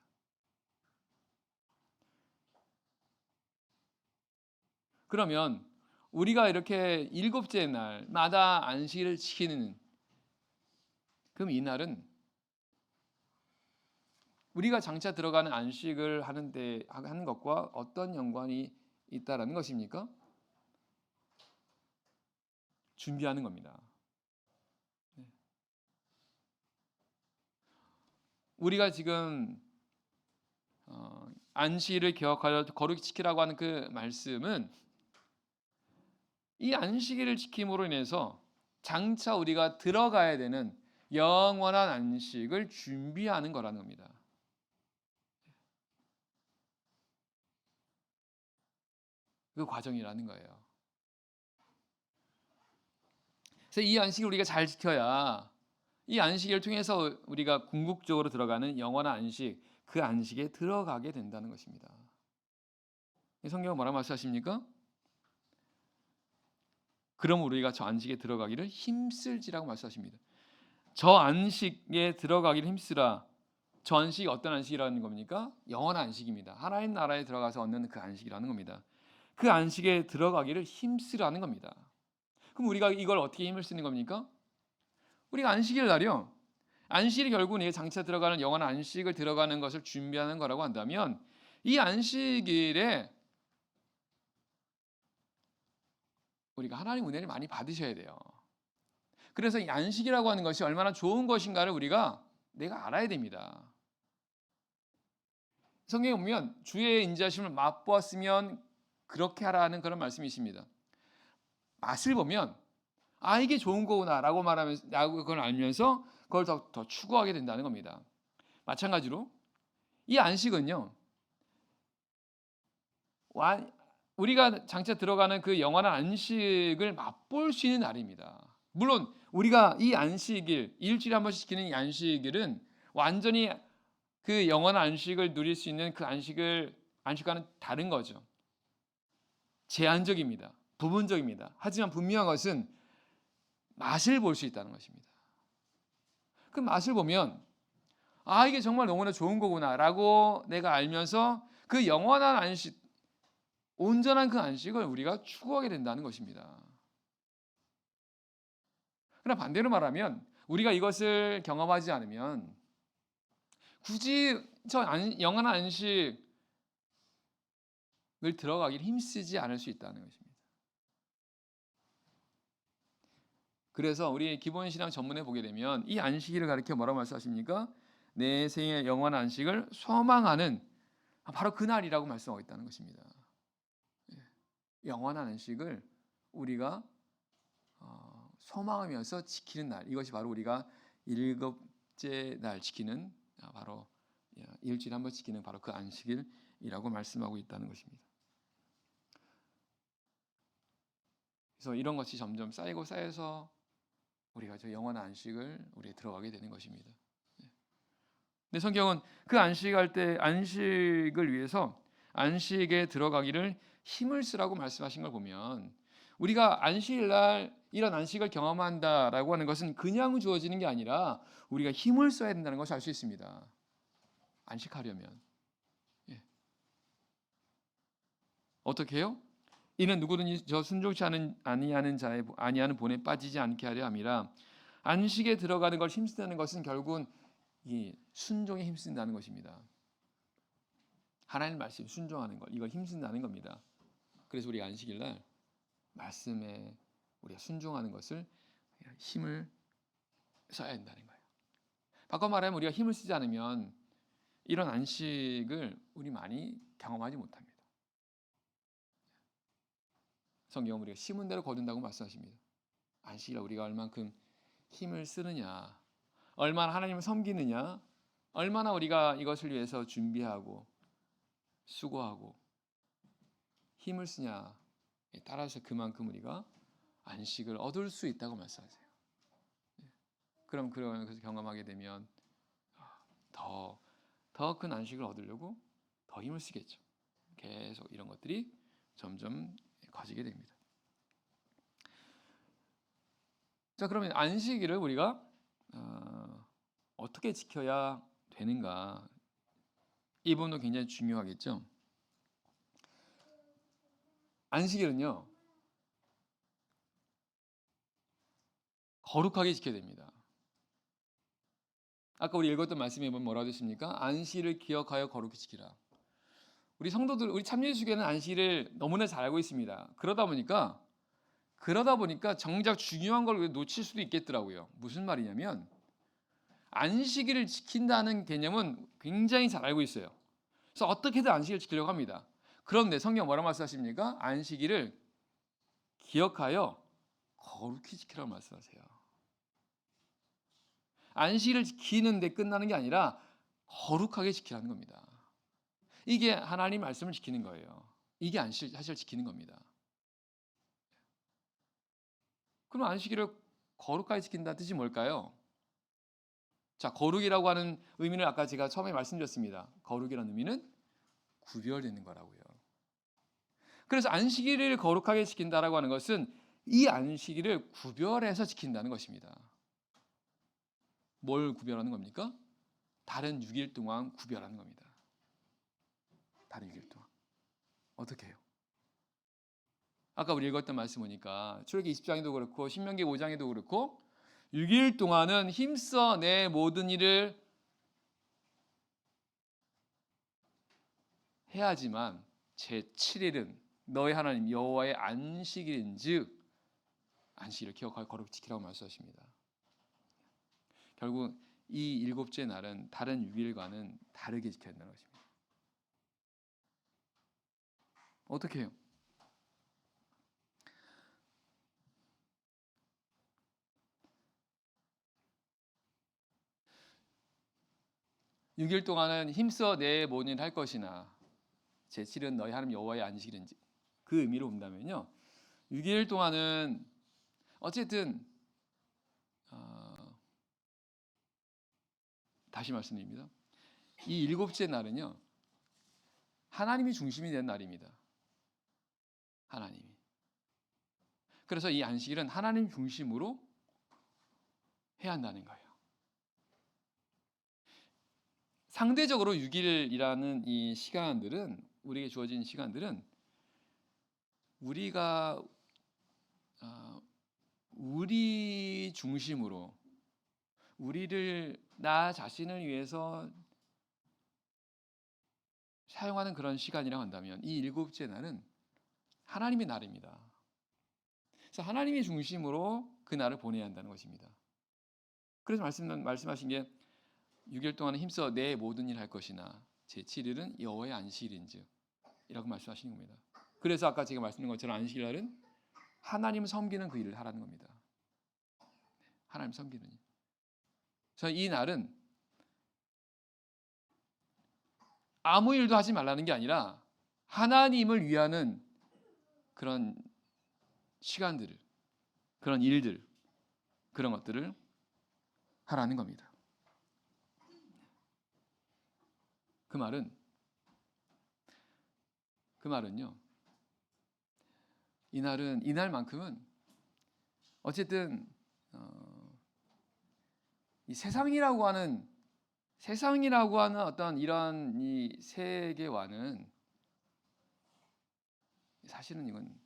그러면 우리가 이렇게 일곱째 날마다 안식일을 지키는, 그럼 이 날은 우리가 장차 들어가는 안식을 하는 것과 어떤 연관이 있다라는 것입니까? 준비하는 겁니다. 우리가 지금 안식일을 기억하여 거룩히 지키라고 하는 그 말씀은 이 안식일을 지킴으로 인해서 장차 우리가 들어가야 되는 영원한 안식을 준비하는 거라는 겁니다. 그 과정이라는 거예요. 그래서 이 안식을 우리가 잘 지켜야 이 안식을 통해서 우리가 궁극적으로 들어가는 영원한 안식, 그 안식에 들어가게 된다는 것입니다. 성경은 뭐라고 말씀하십니까? 그럼 우리가 저 안식에 들어가기를 힘쓸지라고 말씀하십니다. 저 안식에 들어가기를 힘쓰라. 저 안식이 어떤 안식이라는 겁니까? 영원한 안식입니다. 하나님 나라에 들어가서 얻는 그 안식이라는 겁니다. 그 안식에 들어가기를 힘쓰라는 겁니다. 그럼 우리가 이걸 어떻게 힘을 쓰는 겁니까? 우리가 안식일 날이요, 안식일이 결국은 장차 들어가는 영원한 안식을 들어가는 것을 준비하는 거라고 한다면 이 안식일에 우리가 하나님 은혜를 많이 받으셔야 돼요. 그래서 이 안식이라고 하는 것이 얼마나 좋은 것인가를 내가 알아야 됩니다. 성경에 보면 주의 인자심을 맛보았으면 그렇게 하라는 그런 말씀이 있습니다. 맛을 보면 이게 좋은 거구나라고 말하면서, 그걸 알면서 그걸 더 추구하게 된다는 겁니다. 마찬가지로 이 안식은요, 우리가 장차 들어가는 그 영원한 안식을 맛볼 수 있는 날입니다. 물론 우리가 이 안식일, 일주일에 한 번씩 지키는 이 안식일은 완전히 그 영원한 안식을 누릴 수 있는 그 안식과는 다른 거죠. 제한적입니다. 부분적입니다. 하지만 분명한 것은 맛을 볼 수 있다는 것입니다. 그 맛을 보면 이게 정말 너무나 좋은 거구나라고 내가 알면서 그 영원한 안식, 온전한 그 안식을 우리가 추구하게 된다는 것입니다. 그러나 반대로 말하면 우리가 이것을 경험하지 않으면 굳이 영원한 안식을 들어가기를 힘쓰지 않을 수 있다는 것입니다. 그래서 우리 기본신앙 전문에 보게 되면 이 안식일을 가리켜 뭐라고 말씀하십니까? 내 생의 영원한 안식을 소망하는 바로 그날이라고 말씀하고 있다는 것입니다. 영원한 안식을 우리가 소망하면서 지키는 날, 이것이 바로 우리가 일곱째 날 지키는, 바로 일주일에 한 번 지키는 바로 그 안식일이라고 말씀하고 있다는 것입니다. 그래서 이런 것이 점점 쌓이고 쌓여서 우리가 저 영원한 안식을 우리에 들어가게 되는 것입니다. 근데 성경은 그 안식을 위해서 안식에 들어가기를 힘을 쓰라고 말씀하신 걸 보면 우리가 안식일 날 이런 안식을 경험한다라고 하는 것은 그냥 주어지는 게 아니라 우리가 힘을 써야 된다는 것을 알 수 있습니다. 안식하려면 어떻게 해요? 이는 누구든지 저 순종치 아니하는 자의 아니하는 본에 빠지지 않게 하려 함이라. 안식에 들어가는 걸 힘쓰는 것은 결국은 이 순종에 힘쓴다는 것입니다. 하나님 말씀 순종하는 것, 이걸 힘쓴다는 겁니다. 그래서 우리가 안식일 날 말씀에 우리가 순종하는 것을 힘을 써야 한다는 거예요. 바꿔 말하면 우리가 힘을 쓰지 않으면 이런 안식을 우리 많이 경험하지 못합니다. 성경은 우리가 심은 대로 거둔다고 말씀하십니다. 안식일에 우리가 얼만큼 힘을 쓰느냐, 얼마나 하나님을 섬기느냐, 얼마나 우리가 이것을 위해서 준비하고 수고하고 힘을 쓰냐에 따라서 그만큼 우리가 안식을 얻을 수 있다고 말씀하세요. 그럼 그러면서 경험하게 되면 더 큰 안식을 얻으려고 더 힘을 쓰겠죠. 계속 이런 것들이 점점 커지게 됩니다. 자, 그러면 안식일을 우리가 어떻게 지켜야 되는가? 이 부분도 굉장히 중요하겠죠. 안식일은요, 거룩하게 지켜야 됩니다. 아까 우리 읽었던 말씀에 보면 뭐라고 했습니까? 안식일을 기억하여 거룩히 지키라. 우리 성도들, 우리 참여주교는 안식일을 너무나 잘 알고 있습니다. 그러다 보니까 정작 중요한 걸 놓칠 수도 있겠더라고요. 무슨 말이냐면 안식일을 지킨다는 개념은 굉장히 잘 알고 있어요. 그래서 어떻게든 안식일을 지키려고 합니다. 그런데 성경 뭐라고 말씀하십니까? 안식일을 기억하여 거룩히 지키라고 말씀하세요. 안식일을 지키는 데 끝나는 게 아니라 거룩하게 지키라는 겁니다. 이게 하나님 말씀을 지키는 거예요. 이게 안식일을 지키는 겁니다. 그럼 안식일을 거룩하게 지킨다는 뜻이 뭘까요? 자, 거룩이라고 하는 의미는 아까 제가 처음에 말씀드렸습니다. 거룩이라는 의미는 구별되는 거라고요. 그래서 안식일을 거룩하게 지킨다라고 하는 것은 이 안식일을 구별해서 지킨다는 것입니다. 뭘 구별하는 겁니까? 다른 6일 동안 구별하는 겁니다. 다른 6일 동안. 어떻게 해요? 아까 우리 읽었던 말씀 보니까 출애굽기 20장에도 그렇고 신명기 5장에도 그렇고 6일 동안은 힘써 내 모든 일을 해야지만 제7일은 너희 하나님 여호와의 안식일인즉 안식일을 기억하여 거룩히 지키라고 말씀하십니다. 결국 이 일곱째 날은 다른 6일과는 다르게 지켜야 한다는 것입니다. 어떻게 해요? (6일) 동안은 힘써 내 모든 일을 할 것이나 제7일은 너희 하나님 여호와의 안식일인지 그 의미로 본다면요, 6일 동안은 어쨌든 다시 말씀드립니다. 이 일곱째 날은요, 하나님이 중심이 된 날입니다. 하나님이. 그래서 이 안식일은 하나님 중심으로 해야 한다는 거예요. 상대적으로 6일이라는 이 시간들은, 우리에게 주어진 시간들은 우리가 우리 중심으로 우리를 나 자신을 위해서 사용하는 그런 시간이라고 한다면 이 일곱째 날은 하나님의 날입니다. 그래서 하나님의 중심으로 그 날을 보내야 한다는 것입니다. 그래서 말씀하신 게 6일 동안 힘써 내 모든 일 할 것이나 제7일은 여호와의 안식일인즉 이라고 말씀하시는 겁니다. 그래서 아까 제가 말씀드린 것처럼 안식일 날은 하나님을 섬기는 그 일을 하라는 겁니다. 하나님 섬기는 일. 그래서 이 날은 아무 일도 하지 말라는 게 아니라 하나님을 위하는 그런 시간들을, 그런 일들, 그런 것들을 하라는 겁니다. 그 말은요, 이날만큼은 어쨌든 이 세상이라고 하는 어떤 이런 이 세계와는 사실은 이건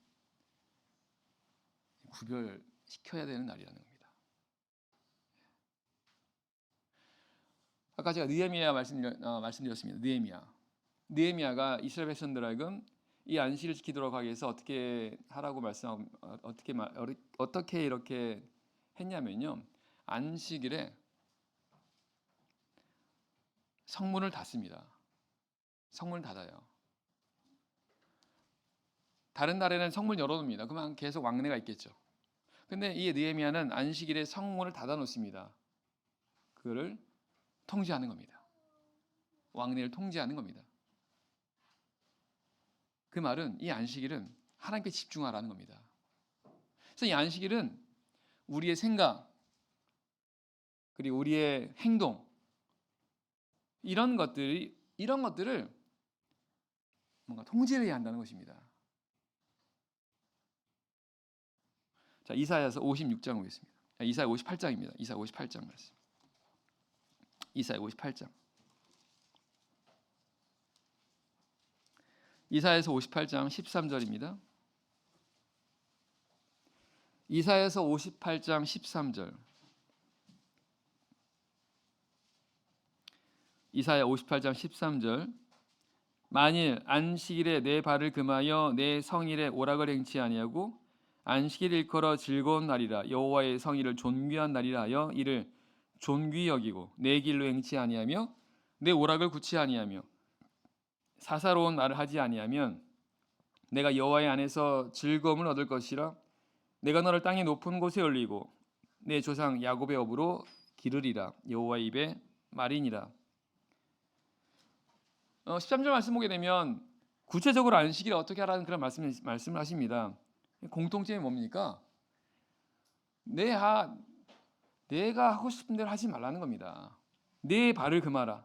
구별시켜야 되는 날이라는 겁니다. 아까 제가 느헤미야 말씀드렸습니다. 느헤미야가 이스라엘 백성들에게 이 안식을 지키도록 하기 위해서 어떻게 하라고 어떻게 이렇게 했냐면요. 안식일에 성문을 닫습니다. 성문을 닫아요. 다른 날에는 성문을 열어놓습니다. 그러면 계속 왕래가 있겠죠. 근데 이 느헤미야는 안식일에 성문을 닫아 놓습니다. 그거를 통제하는 겁니다. 왕래를 통제하는 겁니다. 그 말은 이 안식일은 하나님께 집중하라는 겁니다. 그래서 이 안식일은 우리의 생각 그리고 우리의 행동 이런 것들을 뭔가 통제를 해야 한다는 것입니다. 자, 이사야서 56장 보겠습니다. 이사야 58장입니다. 이사야 58장 말씀. 이사야 58장. 이사야서 58장 13절입니다. 이사야서 58장 13절. 이사야 58장 13절. 만일 안식일에 내 발을 금하여 내 성일에 오락을 행치 아니하고 안식일 일컬어 즐거운 날이라 여호와의 성일을 존귀한 날이라 하여 이를 존귀히 여기고 내 길로 행치 아니하며 내 오락을 굳지 아니하며 사사로운 말을 하지 아니하면 내가 여호와의 안에서 즐거움을 얻을 것이라 내가 너를 땅의 높은 곳에 올리고 내 조상 야곱의 업으로 기르리라 여호와의 입의 말이니라. 13절 말씀 보게 되면 구체적으로 안식일을 어떻게 하라는 그런 말씀을 하십니다. 공통점이 뭡니까? 내가 하고 싶은 대로 하지 말라는 겁니다. 내 발을 금하라.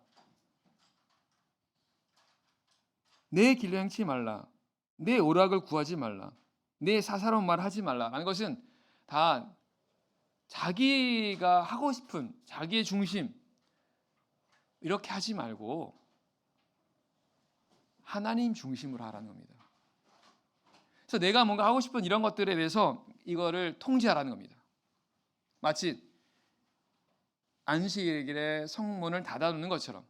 내 길로 행치 말라. 내 오락을 구하지 말라. 내 사사로운 말 하지 말라라는 것은 다 자기가 하고 싶은 자기의 중심 이렇게 하지 말고 하나님 중심으로 하라는 겁니다. 그래서 내가 뭔가 하고 싶은 이런 것들에 대해서 이거를 통제하라는 겁니다. 마치 안식일에 성문을 닫아놓는 것처럼.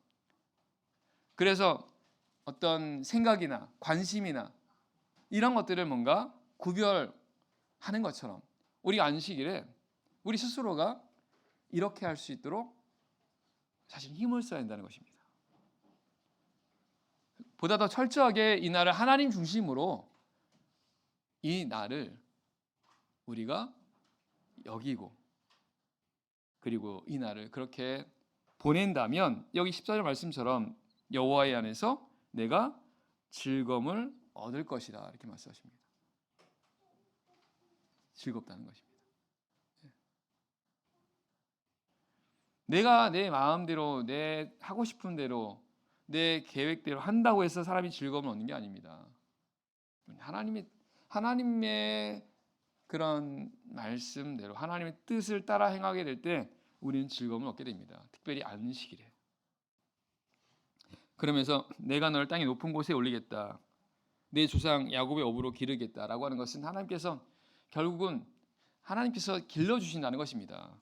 그래서 어떤 생각이나 관심이나 이런 것들을 뭔가 구별하는 것처럼 우리가 안식일에 우리 스스로가 이렇게 할 수 있도록 사실 힘을 써야 한다는 것입니다. 보다 더 철저하게 이 날을 하나님 중심으로 이 날을 우리가 여기고 그리고 이 날을 그렇게 보낸다면 여기 14절 말씀처럼 여호와의 안에서 내가 즐거움을 얻을 것이다 이렇게 말씀하십니다. 즐겁다는 것입니다. 내가 내 마음대로 내 하고 싶은 대로 내 계획대로 한다고 해서 사람이 즐거움을 얻는 게 아닙니다. 하나님의 그런 말씀대로 하나님의 뜻을 따라 행하게 될 때 우리는 즐거움을 얻게 됩니다. 특별히 안식일에. 그러면서 내가 너를 땅의 높은 곳에 올리겠다. 내 조상 야곱의 업으로 기르겠다라고 하는 것은 하나님께서 결국은 하나님께서 길러주신다는 것입니다.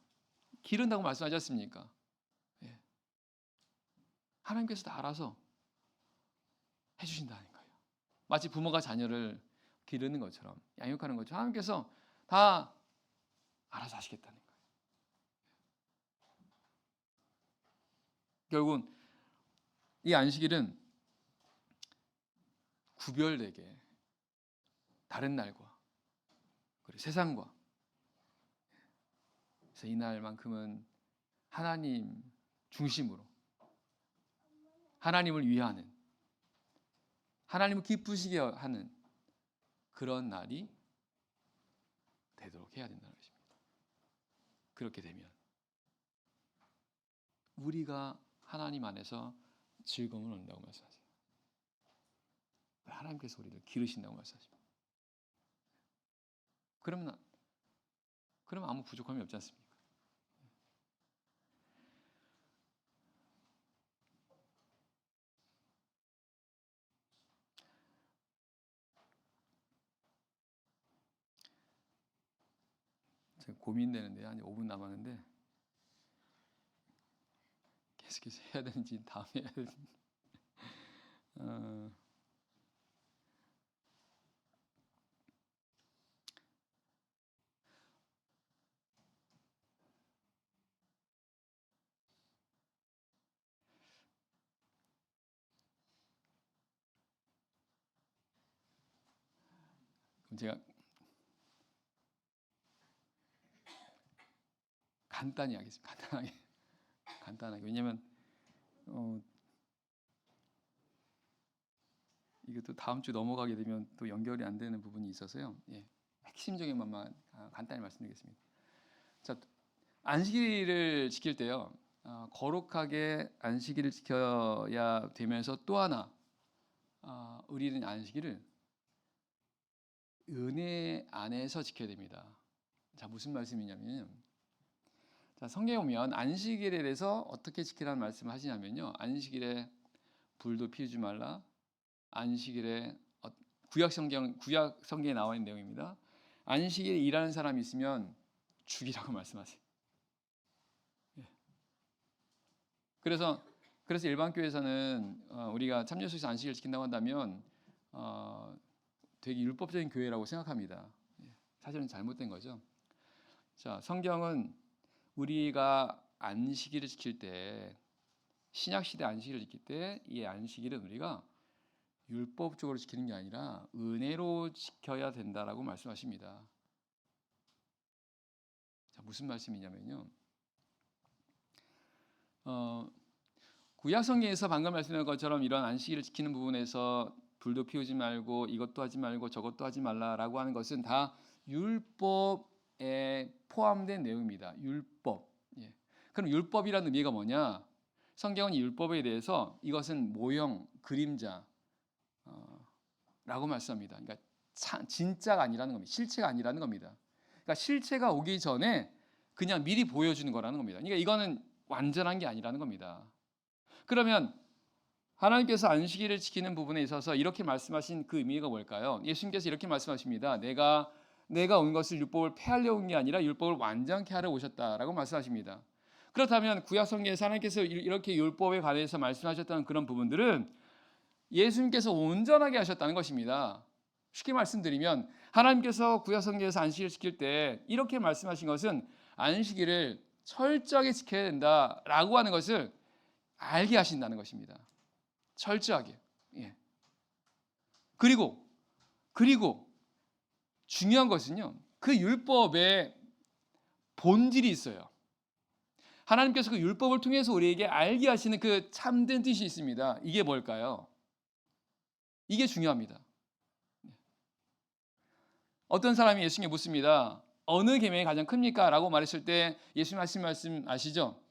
기른다고 말씀하지 않습니까? 예. 하나님께서 다 알아서 해주신다는 거예요. 마치 부모가 자녀를 기르는 것처럼 양육하는 것처럼 하나님께서 다 알아서 하시겠다는 거예요. 결국은 이 안식일은 구별되게 다른 날과 그리고 세상과 그래서 이날만큼은 하나님 중심으로 하나님을 위하는 하나님을 기쁘시게 하는 그런 날이 되도록 해야 된다는 것입니다. 그렇게 되면 우리가 하나님 안에서 즐거움을 얻는다고 말씀하세요. 하나님께서 우리를 기르신다고 말씀하십니다. 그러면 아무 부족함이 없지 않습니까? 고민되는데요. 한 5분 남았는데 계속해서 해야 되는지 다음에 해야 되는지. 그럼 제가 간단히 하겠습니다. 간단하게. 왜냐하면 이것도 다음 주 넘어가게 되면 또 연결이 안 되는 부분이 있어서요. 예, 핵심적인 것만 간단히 말씀드리겠습니다. 자, 안식일을 지킬 때요, 거룩하게 안식일을 지켜야 되면서 또 하나 우리는 안식일을 은혜 안에서 지켜야 됩니다. 자, 무슨 말씀이냐면, 자, 성경에 보면 안식일에 대해서 어떻게 지키라는 말씀을 하시냐면요, 안식일에 불도 피우지 말라. 안식일에 구약 성경에 나와 있는 내용입니다. 안식일에 일하는 사람이 있으면 죽이라고 말씀하세요. 예. 그래서 일반 교회에서는 우리가 참여소에서 안식일을 지킨다고 한다면 되게 율법적인 교회라고 생각합니다. 예. 사실은 잘못된 거죠. 자, 성경은 우리가 안식일을 지킬 때, 신약 시대 안식일을 지킬 때 이 안식일은 우리가 율법적으로 지키는 게 아니라 은혜로 지켜야 된다라고 말씀하십니다. 자, 무슨 말씀이냐면요, 구약 성경에서 방금 말씀드린 것처럼 이런 안식일을 지키는 부분에서 불도 피우지 말고 이것도 하지 말고 저것도 하지 말라라고 하는 것은 다 율법에 포함된 내용입니다. 율법. 예. 그럼 율법이라는 의미가 뭐냐? 성경은 이 율법에 대해서 이것은 모형, 그림자 라고 말씀합니다. 그러니까 진짜가 아니라는 겁니다. 실체가 아니라는 겁니다. 그러니까 실체가 오기 전에 그냥 미리 보여주는 거라는 겁니다. 그러니까 이거는 완전한 게 아니라는 겁니다. 그러면 하나님께서 안식일을 지키는 부분에 있어서 이렇게 말씀하신 그 의미가 뭘까요? 예수님께서 이렇게 말씀하십니다. 내가 온 것을 율법을 폐하려고 온 게 아니라 율법을 완전케 하려 오셨다라고 말씀하십니다. 그렇다면 구약 성경에서 하나님께서 이렇게 율법에 관해서 말씀하셨던 그런 부분들은 예수님께서 온전하게 하셨다는 것입니다. 쉽게 말씀드리면 하나님께서 구약 성경에서 안식일을 지킬 때 이렇게 말씀하신 것은 안식일을 철저하게 지켜야 된다라고 하는 것을 알게 하신다는 것입니다. 철저하게. 예. 그리고 중요한 것은요, 그 율법에 본질이 있어요. 하나님께서 그 율법을 통해서 우리에게 알게 하시는 그 참된 뜻이 있습니다. 이게 뭘까요? 이게 중요합니다. 어떤 사람이 예수님께 묻습니다. 어느 계명이 가장 큽니까? 라고 말했을 때 예수님 하신 말씀 아시죠?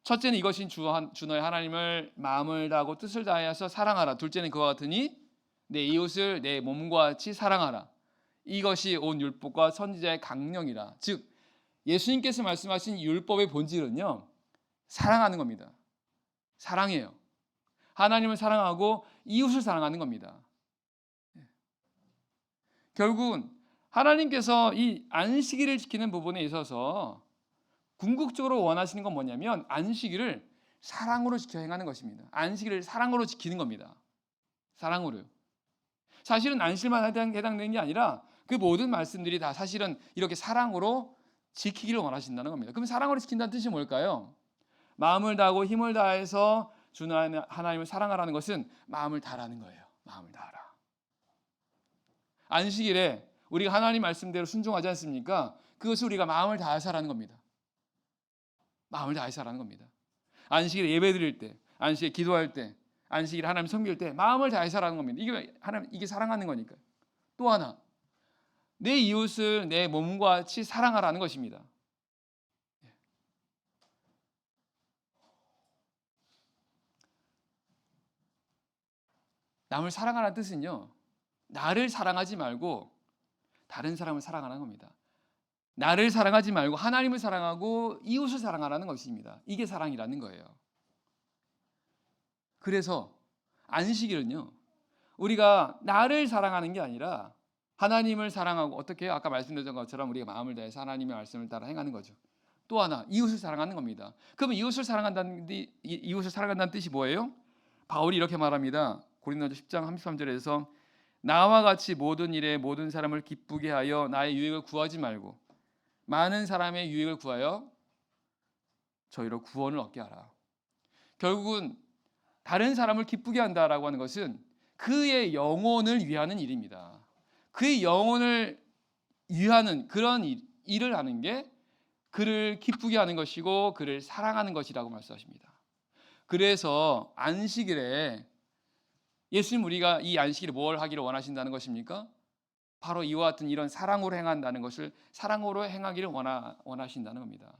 첫째는 이것이 주 너의 하나님을 마음을 다하고 뜻을 다하여서 사랑하라. 둘째는 그와 같으니 내 이웃을 내 몸과 같이 사랑하라. 이것이 온 율법과 선지자의 강령이라. 즉 예수님께서 말씀하신 율법의 본질은요, 사랑하는 겁니다. 사랑이에요. 하나님을 사랑하고 이웃을 사랑하는 겁니다. 결국은 하나님께서 이 안식일을 지키는 부분에 있어서 궁극적으로 원하시는 건 뭐냐면 안식일을 사랑으로 지켜 행하는 것입니다. 안식일을 사랑으로 지키는 겁니다. 사랑으로요. 사실은 안식일만 해당되는 게 아니라 그 모든 말씀들이 다 사실은 이렇게 사랑으로 지키기를 원하신다는 겁니다. 그럼 사랑으로 지킨다는 뜻이 뭘까요? 마음을 다하고 힘을 다해서 주 하나님을 사랑하라는 것은 마음을 다하라는 거예요. 마음을 다하라. 안식일에 우리가 하나님 말씀대로 순종하지 않습니까? 그것을 우리가 마음을 다해서 하라는 겁니다. 마음을 다해서 하라는 겁니다. 안식일에 예배 드릴 때, 안식일에 기도할 때, 안식일에 하나님 섬길 때 마음을 다해서 하라는 겁니다. 이게 사랑하는 거니까요. 또 하나, 내 이웃을 내 몸과 같이 사랑하라는 것입니다. 남을 사랑하라는 뜻은요, 나를 사랑하지 말고 다른 사람을 사랑하라는 겁니다. 나를 사랑하지 말고 하나님을 사랑하고 이웃을 사랑하라는 것입니다. 이게 사랑이라는 거예요. 그래서 안식일은요, 우리가 나를 사랑하는 게 아니라 하나님을 사랑하고 어떻게 해요? 아까 말씀드렸던 것처럼 우리가 마음을 다해서 하나님의 말씀을 따라 행하는 거죠. 또 하나 이웃을 사랑하는 겁니다. 그러면 이웃을 사랑한다는 뜻이 뭐예요? 바울이 이렇게 말합니다. 고린도전서 10장 33절에서 나와 같이 모든 일에 모든 사람을 기쁘게 하여 나의 유익을 구하지 말고 많은 사람의 유익을 구하여 저희로 구원을 얻게 하라. 결국은 다른 사람을 기쁘게 한다라고 하는 것은 그의 영혼을 위하는 일입니다. 그의 영혼을 위하는 그런 일을 하는 게 그를 기쁘게 하는 것이고 그를 사랑하는 것이라고 말씀하십니다. 그래서 안식일에 예수님 우리가 이 안식일에 뭘 하기를 원하신다는 것입니까? 바로 이와 같은 이런 사랑으로 행한다는 것을 사랑으로 행하기를 원하신다는 겁니다.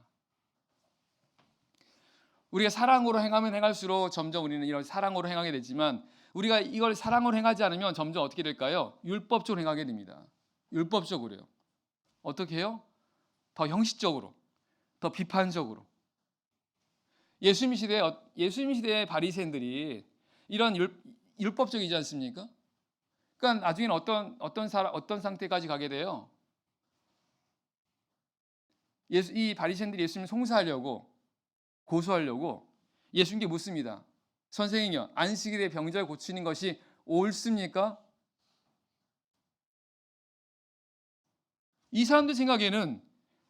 우리가 사랑으로 행하면 행할수록 점점 우리는 이런 사랑으로 행하게 되지만 우리가 이걸 사랑으로 행하지 않으면 점점 어떻게 될까요? 율법적으로 행하게 됩니다. 율법적으로요. 어떻게 해요? 더 형식적으로, 더 비판적으로. 예수님 시대의 바리새인들이 이런 율법적이지 않습니까? 그러니까 나중에는 어떤 상태까지 가게 돼요? 이 바리새인들이 예수님을 송사하려고 고소하려고 예수님께 묻습니다. 선생님요, 안식일에 병자를 고치는 것이 옳습니까? 이 사람들 생각에는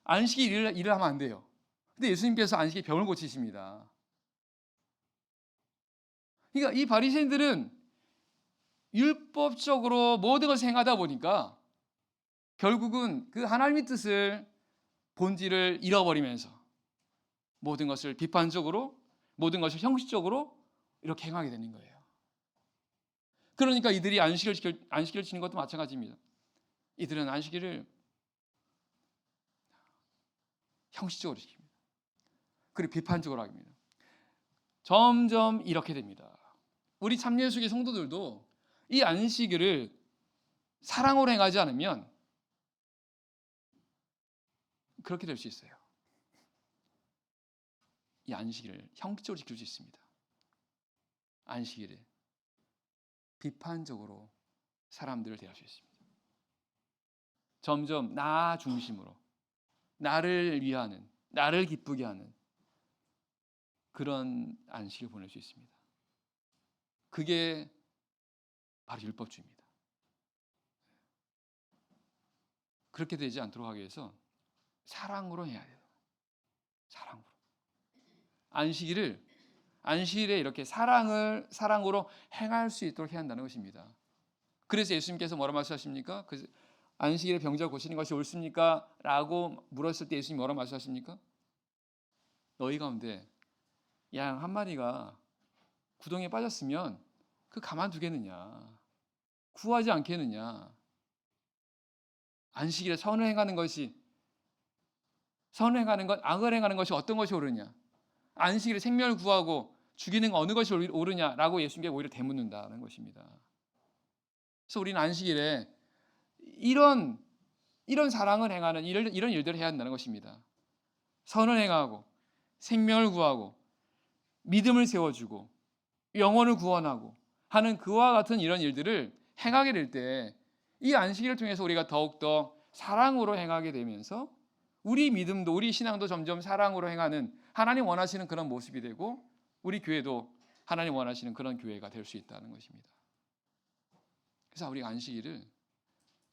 안식일 일을 하면 안 돼요. 근데 예수님께서 안식일 병을 고치십니다. 그러니까 이 바리새인들은 율법적으로 모든 것을 행하다 보니까 결국은 그 하나님의 뜻을 본질을 잃어버리면서 모든 것을 비판적으로 모든 것을 형식적으로 이렇게 행하게 되는 거예요. 그러니까 이들이 안식일을 지키는 것도 마찬가지입니다. 이들은 안식일을 형식적으로 지킵니다. 그리고 비판적으로 합니다. 점점 이렇게 됩니다. 우리 참예수의 성도들도 이 안식일을 사랑으로 행하지 않으면 그렇게 될 수 있어요. 이 안식일을 형식적으로 지킬 수 있습니다. 안식일에 비판적으로 사람들을 대할 수 있습니다. 점점 나 중심으로 나를 위하는, 나를 기쁘게 하는 그런 안식을 보낼 수 있습니다. 그게 바로 율법주의입니다. 그렇게 되지 않도록 하기 위해서 사랑으로 해야 돼요. 사랑으로. 안식일에 이렇게 사랑으로 행할 수 있도록 해야 한다는 것입니다. 그래서 예수님께서 뭐라 말씀하십니까? 그 안식일에 병자 고치는 것이 옳습니까? 라고 물었을 때 예수님이 뭐라 말씀하십니까? 너희 가운데 양 한 마리가 구덩이에 빠졌으면 그 가만두겠느냐? 구하지 않겠느냐? 안식일에 선을 행하는 것, 악을 행하는 것이 어떤 것이 옳으냐? 안식일에 생명을 구하고 죽이는 어느 것이 옳으냐라고 예수님께 오히려 대묻는다는 것입니다. 그래서 우리는 안식일에 이런 사랑을 행하는 이런 일들을 해야 한다는 것입니다. 선을 행하고 생명을 구하고 믿음을 세워주고 영혼을 구원하고 하는 그와 같은 이런 일들을 행하게 될 때 이 안식일을 통해서 우리가 더욱더 사랑으로 행하게 되면서 우리 믿음도 우리 신앙도 점점 사랑으로 행하는 하나님 원하시는 그런 모습이 되고 우리 교회도 하나님 원하시는 그런 교회가 될 수 있다는 것입니다. 그래서 우리가 안식일을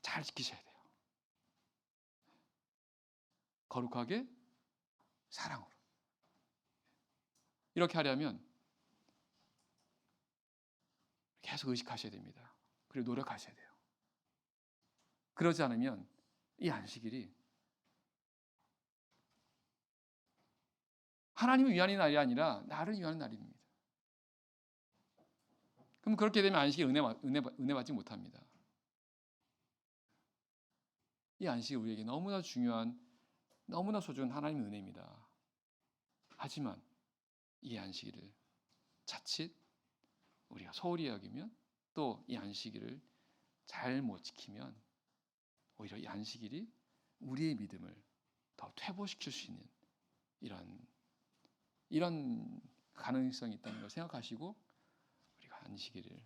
잘 지키셔야 돼요. 거룩하게 사랑으로. 이렇게 하려면 계속 의식하셔야 됩니다. 그리고 노력하셔야 돼요. 그러지 않으면 이 안식일이 하나님을 위하는 날이 아니라 나를 위하는 날입니다. 그럼 그렇게 되면 안식일 은혜 받지 못합니다. 이 안식이 우리에게 너무나 중요한, 너무나 소중한 하나님의 은혜입니다. 하지만 이 안식일을 자칫 우리가 소홀히 여기면 또 이 안식일을 잘 못 지키면 오히려 이 안식일이 우리의 믿음을 더 퇴보시킬 수 있는 이런 가능성이 있다는 걸 생각하시고 우리가 안식일을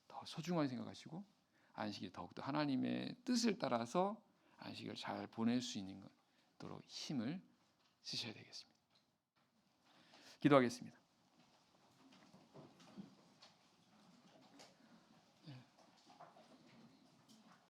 더 소중하게 생각하시고 안식일 더욱더 하나님의 뜻을 따라서 안식을 잘 보낼 수 있는 것도록 힘을 쓰셔야 되겠습니다. 기도하겠습니다.